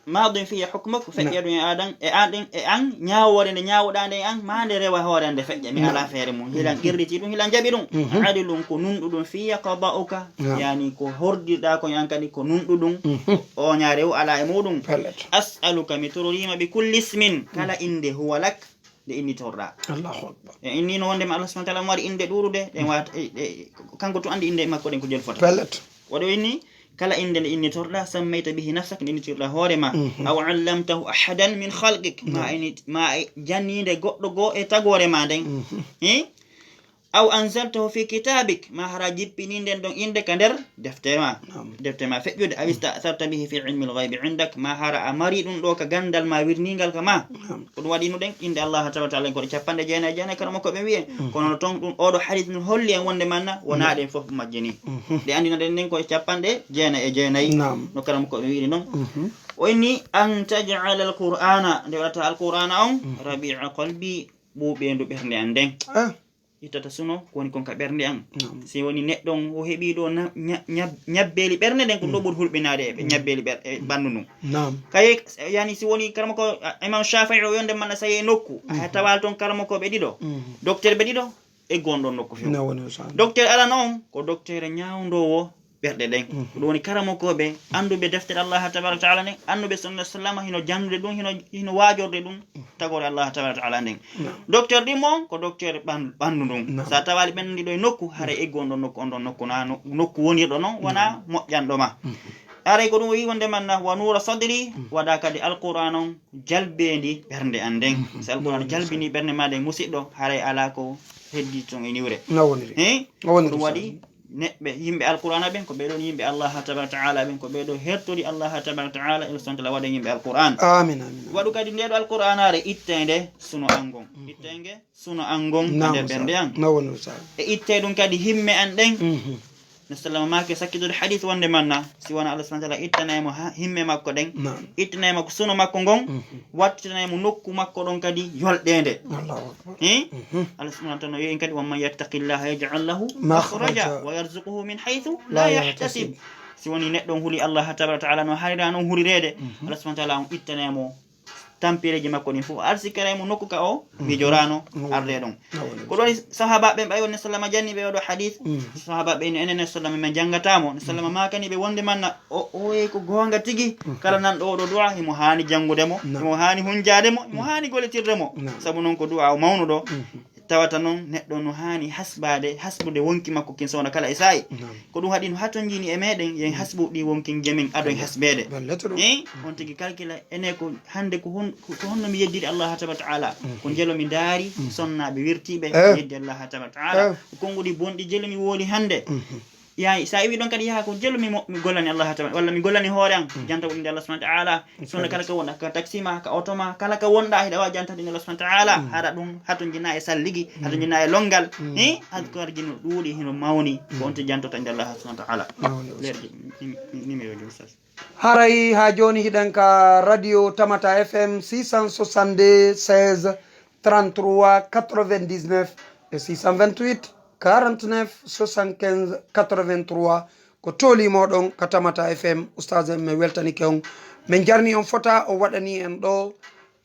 maadin fiya hukmuk feƴƴeɗum e aɗan e aɗen e an ñawore nde ñawɗande an ma nde rewa hoore nde feƴƴa mi ala feere mum hilan qirriti ɗum hilan jaɓi ɗum adilum ko nunɗuɗum fiya qada'uka yani ko hordiɗa ko an kadi ko nunɗuɗum o ñarew ala e muɗum as'aluka mi tororima bi kulli ismin kala inde huwa lak nde innitorɗa Allahu akbar e innino wondema Allah subhanahu wa ta'ala mo waɗi inde ɗuɗude ɗen wata kanko to andi inde makko ɗen ko jelfota waɗo inni kala inde nde innitorɗa sammayta bihi nafsak nde innitorɗa hoore ma aw allamtahu ahadan min khalqik ma jannide goɗɗo goo e tagore ma nden aw anzaltahu fi kitabik ma hara jippini nden ɗon inde ka nder defte ma feƴƴude aw ista'tharta bihi fi ilmi lghaybi indak ma hara a mari ɗum ɗo ka gandal ma wirningal ka ma ko ɗum waɗino ɗen inde Allah tabaraka taala koɗe 99 kala makko ɓe wiye kono toon ɗum oɗo hadith ɗum holli en wonde manna wona ɗen fof majje ni ɗe andina ɗen nden koye 99 no kala makko ɓe wiɗi noon o inni an taj'ala alqur'ana nde waɗata alqur'ana on rabi'a qalbi ɓuuɓendu ɓernde an nden ittata suno kowoni kon ka ɓernde an si woni neɗɗon o heeɓi ɗo ñabbeli ɓernde nden ko ɗo ɓuri hulɓinade e ñabbeli ɓandu ndun kaye yani si woni karama ko imam Shafi'i o yonde manna sayi nokku a tawal toon karama ko ɓe ɗiɗo docteur ɓe ɗiɗo e gonɗon nokku few docteur alano on ko docteur ñawdowo ɓerɗe ɗen ɗum woni karamokoɓe anduɓe deftere Allah tabaraka taala nden anduɓe sunna sallama hino jandude ɗum hino wajorde ɗum tagore Allah tabaraka taala nden docteur ɗimmo ko docteur ɓandu ndun sa tawali ɓenndi ɗo e nokku haara eggu on ɗon nokku on ɗon nokku na nokku wonirɗo noon wona moƴƴanɗo ma aray ko ɗum wi wonde manna wa nura sadri waɗa kadi alquran on jalbendi ɓernde an nden so alquran jalbini ɓernde ma nden musidɗo haray ala ko heddi ton e niwre ɗum waɗi neɓɓe yimɓe alqur'ana ɓen ko ɓeɗon yimɓe Allah tabaraka taala ɓen ko ɓeɗo hertori Allah tabaraka taala ila subhanahu wa ta'ala waɗa yimɓe alqur'an amin waɗu kadi ndeɗo alqur'anare ittede suno angon ittege suno angon nder ɓernde an e itte ɗum kadi himme an ɗen no sallama make sakkitude hadith wonde manna si wona Allah subhanahu wa ta'ala ittanaymo himme makko ɗen ittanaymo ko suno makko ngon wattanaymo nokku makko ɗon kadi yolɗede Allah subhanahu wa ta'ala yo en kadi wamman yattaqillaha yaj'al lahu makhraja wa yarzuquhu min haythu la yahtasib si woni neɗɗon huuli Allah tabaraka ta'ala no harira noon hurirede Allah subhanahu wa ta'ala on ittanaymo tampireji makko ɗin fof arsikaraymo nokku ka o mijorano arde ɗon ko ɗoni sahabaɓe ɓay wonne sallama janni ɓe oɗo hadith sahabaɓe enen sallama min jangatamo ne sallama makani ɓe wonde manna o ko gonga tigui kala nanɗo oɗo du'a himo hani jangudemo himo hani hunjademo himo hani goletirdemo saabu noon ko du'a o mawnuɗo tawata noon neɗɗo no hani hasbude wonki makko kin sowna kala e sa'i ko ɗum haɗi no haton jini e meɗen yen hasbu ɗi wonkin jemin aɗon hasbede on tigui calcula ene ko hande ko honno mi yeddiri Allah tabaraka taala ko jelo mi daari sonnaɓe wirtiɓe yeddi Allah tabaraka taala konngudi bonɗi jelo mi wooli hande yayi sa wi ɗon kadi yaha ko jelo mi gollani Allah tabaraka walla mi gollani hoore an janta ko inde Allah subhanahu wa ta'ala sonno kala ka wonɗa ka taxi ma ka auto ma kala ka wonɗa hiɗa wawi jantade inde Allah subhanahu wa ta'ala haɗa ɗum hato jina e salligi hato jina e longal adkarji no ɗuuɗi hino mawni ko onto jantota inde Allah subhanahu wa ta'ala lerji numéro ji Oustaz haray ha joni hiɗen ka radio tamata fm 662 16 33 99 et 628 49 75 83 ko tolimoɗon ka tamata fm oustaz en mi weltanike on min jarni on fota o waɗani en ɗo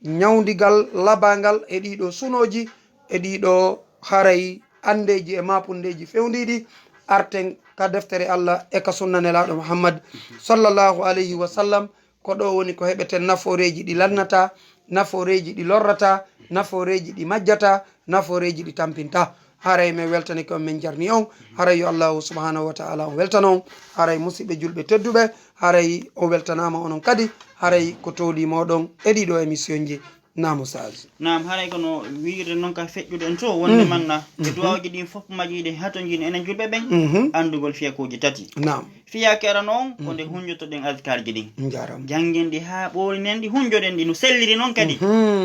ñawdigal labangal e ɗiɗo sunoji e ɗiɗo haray andeji e mapundeji fewdiɗi arten ka deftere Allah e ka sunnanelaɗo Mouhammad sallallahu alayhi wa sallam ko ɗo woni ko heɓeten naforeji ɗi lannata naforeji ɗi lorrata naforeji ɗi majjata naforeji ɗi tampinta haray mi weltani ko min jarni on haray yo allahu subhanahu wa ta'ala o weltana on haray musidɓe julɓe tedduɓe haray o weltanama onon kadi haray ko tolimoɗon e ɗiɗo émission ji nam Oustaz nam haray kono wiire non ka feƴƴude en to wonde manna e duwawji ɗin fof majiɗe hato jini enen julɓe ɓen andugol fiyakuji tati nam fiyakera noon ko nde hunjotoɗen askarji ɗin jaram janggen ɗi ha ɓorinen ɗi hunjoɗen ɗi no selliri noon kadi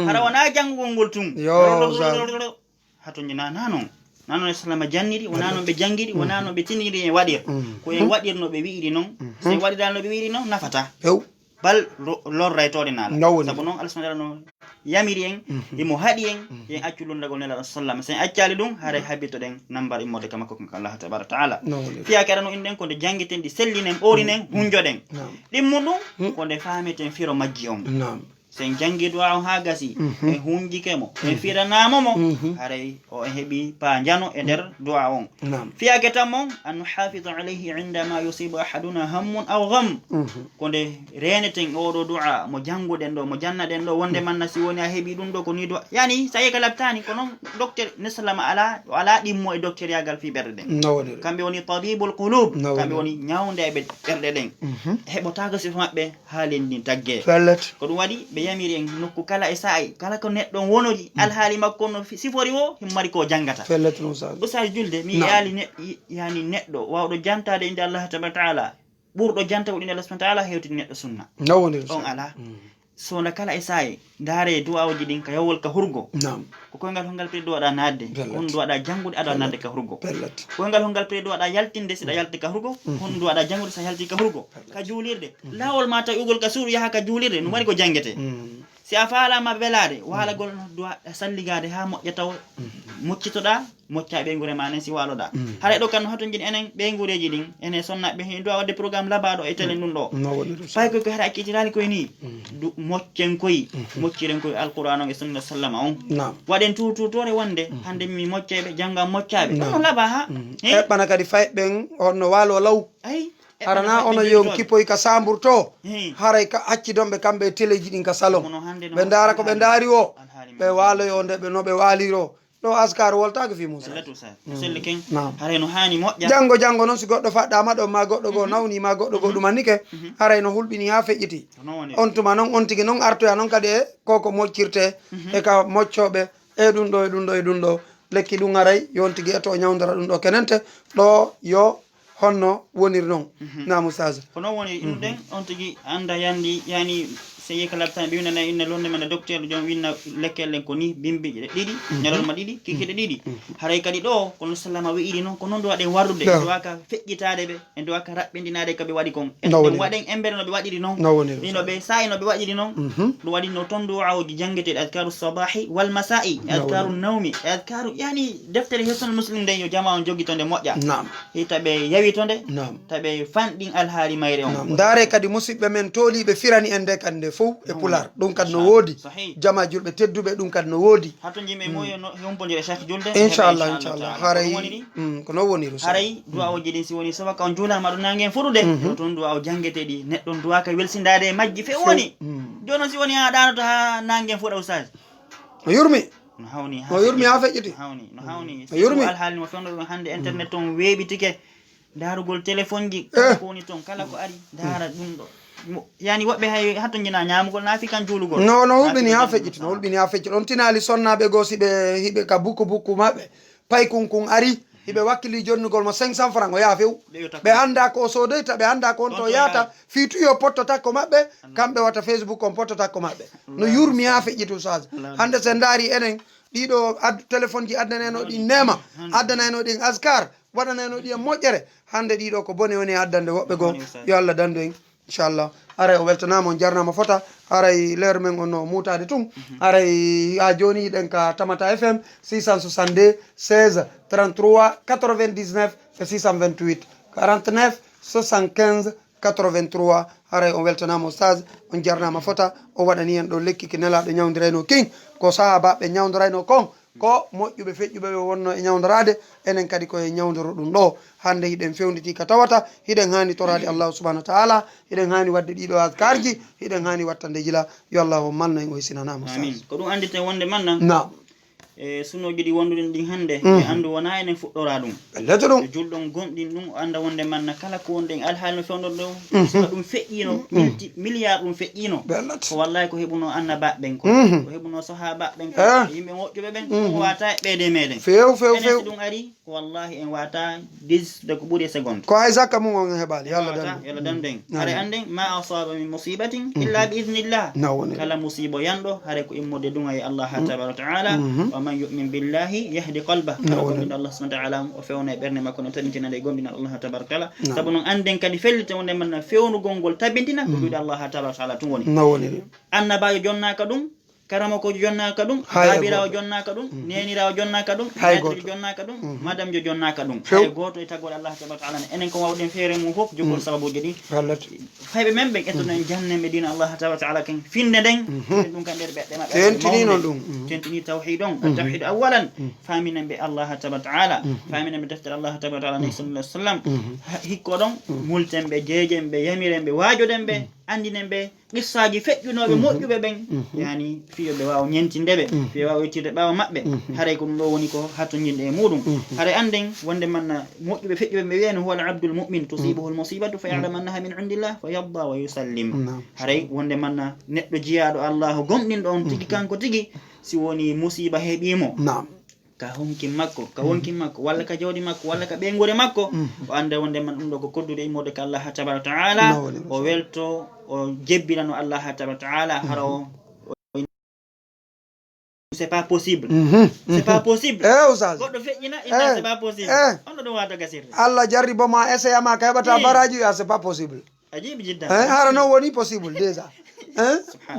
hara wona janngugol ngol tum hato jina na noon nanon islama janniri wona noon ɓe janngiri wona noon ɓe tiniri e waɗir ko en waɗirno ɓe wiiri noon so en waɗirano ɓe wiiri noon nafata bal lorraytode naala sabu noon Allah subhanahu wa ta'ala no yamiri en imo haɗi en yen accu lundagol nelaɗo sallam sen accali ɗum haray habitoɗen nambar immode ka makko kanko Allah tabaraka taala fiyake aɗa no inɗen ko nde janggiten ɗi sellinen ɓorinen hunjoɗen ɗimmu ɗum ko nde fameten firo majji on sen jangi du'a ha gasi e hunjikemo e firanamomo haray o heɓi pa jano e nder du'a on fiyake tammon an nuhafidu alayhi indama yusibu ahaduna hammun aw gham ko nde reneten oɗo du'a mo janguɗen ɗo mo jannaɗen ɗo wonde manna si woni a heeɓi ɗum ɗo ko ni du'a yani sa ka labtani ko noon docteur neslama ala ɗimmo e docteur yagal fi ɓerɗe ɗen kamɓe woni tabibul qulub kamɓe woni ñawdeɓe ɓerɗe ɗen heɓotaga sifo maɓɓe ha lendin tagge ko ɗum waɗi ɓe yamiri en nokku kala e sa'i kala ko neɗɗo wonoji alhaali makko no sifori o himmari ko jangata Oustaz julde mi yaali yani neɗɗo wawɗo jantade inde Allah tabaraka taala ɓurɗo jantago inde Allah subhanahu wa ta'ala hewtide neɗɗo sunna on ala sona kala e sa'i ndaare du'aji ɗin ka yawol ka hurgo ko koyngal hongal pre duwaɗa nadde on duwaɗa jangude aɗa nadde ka hurgo koyngal hongal pre duwaɗa yaltinde siɗa yalti ka hurgo on duwaɗa jangude sa yalti ka hurgo ka juulirde lawol ma taw ugol ka suuru yaha ka juulirde no wari ko jangete si a faalama welade walagol duwa salligade ha moƴƴa taw moccitoɗa mocca ɓeygure ma nen si waloɗa haɗa ɗo kan hato jin enen ɓeygureji ɗin ene sonnaɓe hen duwa wadde programme labaɗo e télé ɗum ɗo fay koy ko haɗa accitirali koye ni moccen koye mocciren koye alqouran on e sunna sallama on waɗen tututore wonde hande mi mocceɓe janggam moccaɓe ɗum laaɓa ha heɓɓana kadi fayɓen onno waalo law harana ono yo kippoy ka sambour to haray ka accidonɓe kamɓe téléji ɗin ka salon ɓe daara ko ɓe daari o ɓe waaloyo nde ɓe no ɓe waaliro ɗo Azkar woltaki fi Moussa janggo noon si goɗɗo faɗɗama ɗo ma goɗɗo goo nawnima goɗɗo goo ɗumannike haray no hulɓini ha feƴƴiti on tuma noon on tigui noon artoya noon kadi e koko moccirte e ka moccoɓe e ɗum ɗo e ɗum ɗo e ɗum ɗo lekki ɗum haray yon tigui eto ñawdora ɗum ɗo kenente ɗo yo honno woniri noon nam Oustaz ko noon woni ɗum ɗen on tigui anda yandi yani sey ka labtani ɓe winana inne londe men docteur jom winna lekkellen ko ni bimbiɗe ɗiɗi ñalolma ɗiɗi kikiɗe ɗiɗi haray kadi ɗo kono sallama wiiri noon ko noon ɗo waɗen warrude ɗo waka feƴƴitade ɓe en ɗo waka raɓɓindinade kaɓe waɗi kon en waɗen embere no ɓe waɗiri noon ɗino ɓe sa'i no ɓe waɗiri noon ɗum waɗi no toon du'aji jangueteɗe adkaru sabahi wal masa'i adkaru nawmi adkaru yani deftere hisnul muslim nden yo jama on jogui to nde moƴƴa taɓe yawi to nde taɓe fanɗin alhaali mayre on ndaare kadi musidɓe men tooliɓe firani en nde kadi nde fof e pular ɗum kadi no woodi jama julɓe tedduɓe ɗum kadi no woodi hato jimɓe moyo humpodire Cheikh julde inchallah haray ko non woniru haray du'a o jiɗin si woni sowaka on juulama ɗo nangen fuɗude ɗo toon du'a o jangueteɗi neɗɗon duwaka welsindade e majji fe woni jonon si woni ha ɗanoto ha nangen fuɗa Oustaz o yurmi no hawni ha feƴƴiti no hawni yurmi alhaali mo fewno ɗum hande internet toon weeɓitike darugol téléphone ji ko woni toon kala ko ari dara ɗum ɗo yani woɓɓe hay hatto jina ñamugol naafi kan juulugol no hulɓini ha feƴƴiti no hulɓini ha feƴƴiti on tinali sonnaɓe goo si ɓe hiɓe ka bukku maɓɓe pay kun ari hiɓe wakkili jonnugol mo 500 francs o yaha few ɓe anda ko o sodoyta ɓe anda ko on to yata fiituyo potto takko maɓɓe kamɓe watta Facebook on potto takko maɓɓe no yurmi ha feƴƴiti Oustaz hande sen daari enen ɗiɗo téléphone ji addaneno ɗi nema addaneno ɗin Azkar waɗaneno ɗi e moƴƴere hande ɗiɗo ko bone woni addande woɓɓe goo yo Allah dandu en inchallah aray o weltanama on jarnama fota aray leer men on no mutade tum aray ha joni ɗen ka Tamata FM 662 16 33 99 et 628 49 75 83 aray on weltanama Oustaz on jarnama fota o waɗani en ɗo lekki ki nelaɗo ñawdirayno king ko sahabaɓe ñawdirayno kon ko moƴƴuɓe feƴƴuɓe ɓe wonno e ñawdorade enen kadi koye ñawdoro ɗum ɗo hande hiɗen fewnditi ka tawata hiɗen hani torade Allah subhanahu wa ta'ala hiɗen hani wadde ɗiɗo azkarji hiɗen hani wattande jila yo Allah o manno en o hissinanama amin ko ɗum andite wonde manna na sunoji ɗi wonduɗen ɗin hannde e anndu wona enen fuɗɗora ɗum bellata ɗum julɗon gonɗin ɗum o anda wonde manna kala ko wonde alhaali no fewno ɗo ɗum feƴƴino milliard ɗum feƴƴino ko wallahi ko heɓuno annabaɓen ko heɓuno sahabaɓen ko yimɓe moƴƴuɓe ɓen ɗum wata e ɓeede meɗen few ɗum ari ko wallahi en wata disde ko ɓuuri e seconde ko hay zakka mum on heɓali yalla dannden hare anden ma asaba min musibatin illa bi idnillah kala musibo yanɗo hare ko immode dunga e Allah tabaraka wa taala wa man yu'min billahi yahdi qalbah kala ko min Allah subhanahu wa ta'ala o fewna e ɓernde makko no tabitina nde gondina Allah tabaraka wa taala sabu noon anden kadi fellite wonde manna fewnugol ngol tabintina ko wiide Allah tabaraka wa taala tun woni annabajo jonnaka ɗum karama ko jonnaka ɗum babirawo jonnaka ɗum nenirawo jonnaka ɗum maître jonnaka ɗum madame jo jonnaka ɗum hay goto e taggol Allah tabaraka wa taala enen ko wawɗen feere mum fof jogol sababuji ɗi fayɓe men ɓe ƴettono en jahanneme dina Allah tabaraka wa taala ken finde nden ɗum kan nder ɓeɗɗe maɓɓe tentini noon ɗum tentini tawhid on tawhid awalan faminen ɓe Allah tabaraka wa taala faminen ɓe deftere Allah tabaraka wa taala nabi sallallahu alaihi wasallam hikko ɗon multen ɓe jeejen ɓe yamiren ɓe wajoden ɓe andinen ɓe qissaji feƴƴunoɓe moƴƴuɓe ɓen yani fiyo ɓe wawa ñentindeɓe fiyo wawa yettirde ɓawa maɓɓe haray ko ɗum ɗo woni ko hatto jinɗe e muɗum haray anden wonde manna moƴƴuɓe feƴƴuɓe ɓe wiyano huwa al abdul mu'min tusibuhu al musibatu fa ya'lam annaha min indillah fa yadda wa yusallim haray wonde manna neɗɗo jiyaɗo Allah gomɗinɗo on tigi kanko tigi si woni musiba heeɓimo ka honkin makko walla ka jawdi makko walla ka ɓeygore makko o anda wonde man ɗum ɗo ko koddude immode ka Allah tabaraka wa taala o welto o jebbinano Allah tabaraka wa taala hara o c'est pas possible c'est pas possible Oustaz goɗɗo feƴƴina inna c'est pas possible on ɗo wata gasirde Allah jarribo ma essaya ma ka heɓata baraji ya c'est pas possible ajibi jidda hara non woni possible déjà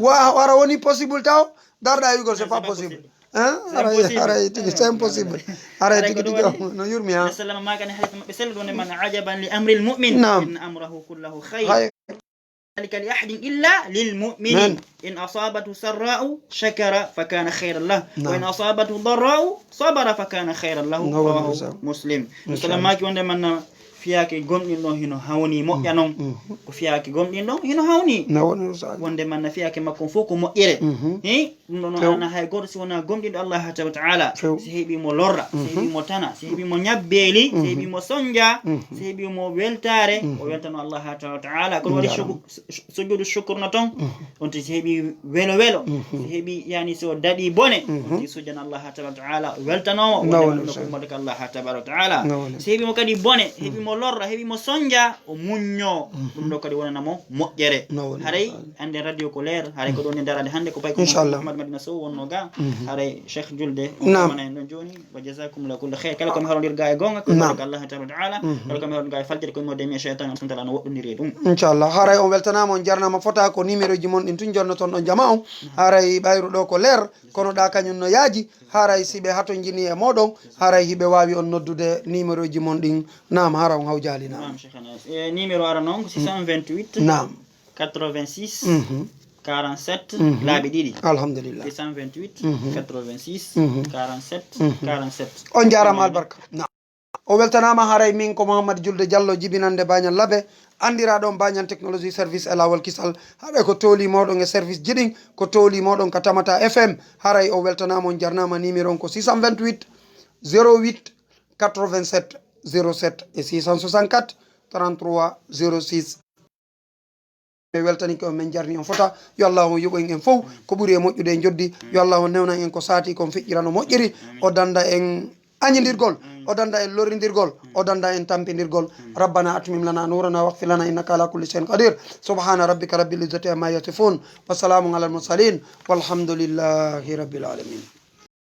wara woni possible taw darɗa wigol c'est pas possible aray tigi c'est impossible aray tigi no yurmi ha sallallahu ma kana hadith mabbe sallu wonde man ajaban li amri al mu'min in amrahu kullahu khayr ذلك لأحد إلا للمؤمن إن أصابته سراء شكر فكان خيرا له وإن أصابته ضراء صبر فكان خيرا له رواه مسلم مثلا ما كي من fiyake gomɗinɗo hino hawni moƴƴa noon ko fiyake gomɗinɗo hino hawni wonde manna fiyake makko fof ko moƴƴere ɗum ɗo noon ana hay goto si wona gomɗinɗo Allah tabaraka wa taala si heeɓimo lorra si heeɓimo tana si heeɓimo ñabbeeli si heeɓimo sonja si heeɓimo weltare o weltano Allah tabaraka wa taala kono waɗi sujudu shukr no toon on ti si heeɓi welo welo si heeɓi yani so daɗi bone on ti sujjana Allah tabaraka wa taala weltanomo wonde manno ko immode ka Allah tabaraka wa taala si heeɓimo kadi bone heeɓimo lorra heɓimo sonja o muñño ɗum ɗo kadi wonanamo moƴƴere haray ande radio ko leer haray ko ɗo nde darade hannde ko pay ko Mouhammad Madina Sow wonno ga haray cheikh julde mana en ɗon joni wa jasakumullahu kulla khair kala komi harodir ga e gonga ko baraka Allah tabaraka wa taala kala komi harodir ga e faljere ko modde mi cheytan an subhanahu no woɗɗodiri ɗum inchallah haray on weltanama on jarnama fota ko numéro ji mon ɗin tun jonno toon ɗon jama on haray ɓayru ɗo ko leer kono ɗa kañum no yaaji haray siɓe hato jini e moɗon haray hiɓe wawi on noddude numéro ji mon ɗin nam hara on hawjali nam numéro ara noon ko 628 nam 86 47 laaɓi ɗiɗi alhamdulillah 628 86 47 47 on jarama albarka nam o weltanama haray min ko Mouhammad Julde Diallo jibinande bañal laaɓe andiraɗon bañal technologie service e lawol kisal haɗa ko tooli moɗon e service jiɗin ko tooli moɗon ka tamata FM haray o weltanama on jarnama numéro on ko 628 08 87 07 et 664 33 06 ɓe weltani ko men jarni on fota yo Allah o yoɓoy en fof ko ɓuuri e moƴƴude e joddi yo Allah o newna en ko saati kon feƴƴirano moƴƴiri o danda en añidirgol o danda en lorridirgol o danda en tampidirgol rabbana atmim lana nurana waghfir lana innaka ala kulli shay'in qadir subhana rabbika rabbil izzati amma yasifun wa salamun ala al mursalin walhamdulillahi rabbil alamin